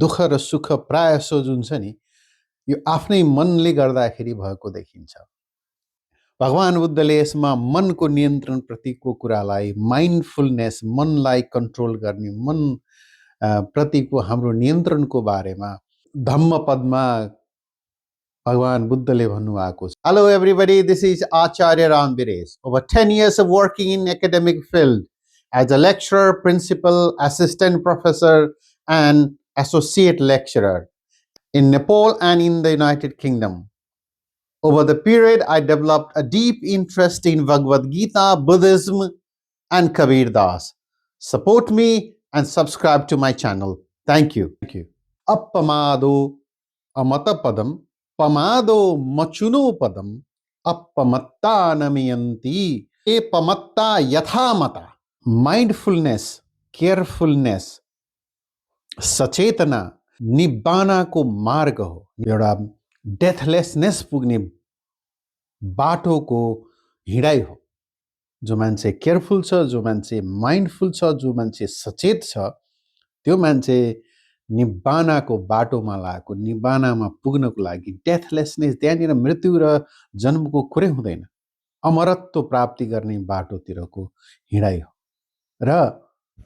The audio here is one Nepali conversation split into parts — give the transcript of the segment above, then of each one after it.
दुःख र सुख प्रायः जुन छ नि यो आफ्नै मनले गर्दाखेरि भएको देखिन्छ। भगवान बुद्धले यसमा मनको नियन्त्रण प्रतिको कुरालाई माइन्डफुलनेस, मनलाई कन्ट्रोल गर्ने, मन प्रतिको हाम्रो नियन्त्रणको बारेमा धम्मपदमा भगवान बुद्धले भन्नुभएको छ। Hello everybody, this is Acharya Ram Vires. Over 10 years of working in academic field as a lecturer, principal, assistant professor and associate lecturer in Nepal and in the United Kingdom. Over the period, I developed a deep interest in Bhagavad Gita, Buddhism, and Kabir Das. Support me and subscribe to my channel. Thank you. Thank you. Appamado amatapadam, pamado machunopadam, appamatta namayanti, e pamatta yathamata. Mindfulness, carefulness, सचेतना निब्बानाको मार्ग हो। एउटा डेथलेसनेस पुग्ने बाटोको हिँडाइ हो। जो मान्छे केयरफुल छ, जो मान्छे माइन्डफुल छ, जो मान्छे सचेत छ, त्यो मान्छे निब्बानाको बाटोमा लागेको, निब्बानामा पुग्नको लागि डेथलेसनेस, त्यहाँनिर मृत्यु र जन्मको कुरै हुँदैन, अमरत्व प्राप्ति गर्ने बाटोतिरको हिँडाइ हो। र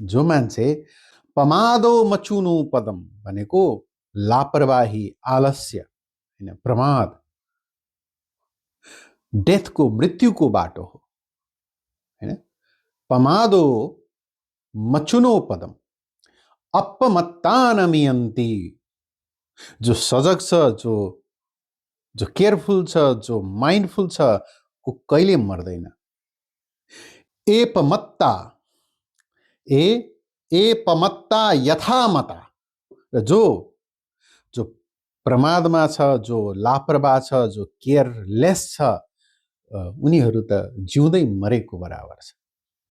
जो मान्छे पमादो मचुनो पदम भनेको लापरवाही, आलस्य, हैन, प्रमाद, डेथको, मृत्युको बाटो हो, हैन। पमादो मचुनो पदम अपमत्तानमियन्ति, जो सजग छ, जो केयरफुल छ, जो माइन्डफुल छ, ऊ कहिले मर्दैन। एपमत्ता, एपमत्ता यथामता, र जो प्रमादमा छ, जो लापरवाह छ, जो केयरलेस छ, उनीहरू त जिउँदै मरेको बराबर छ।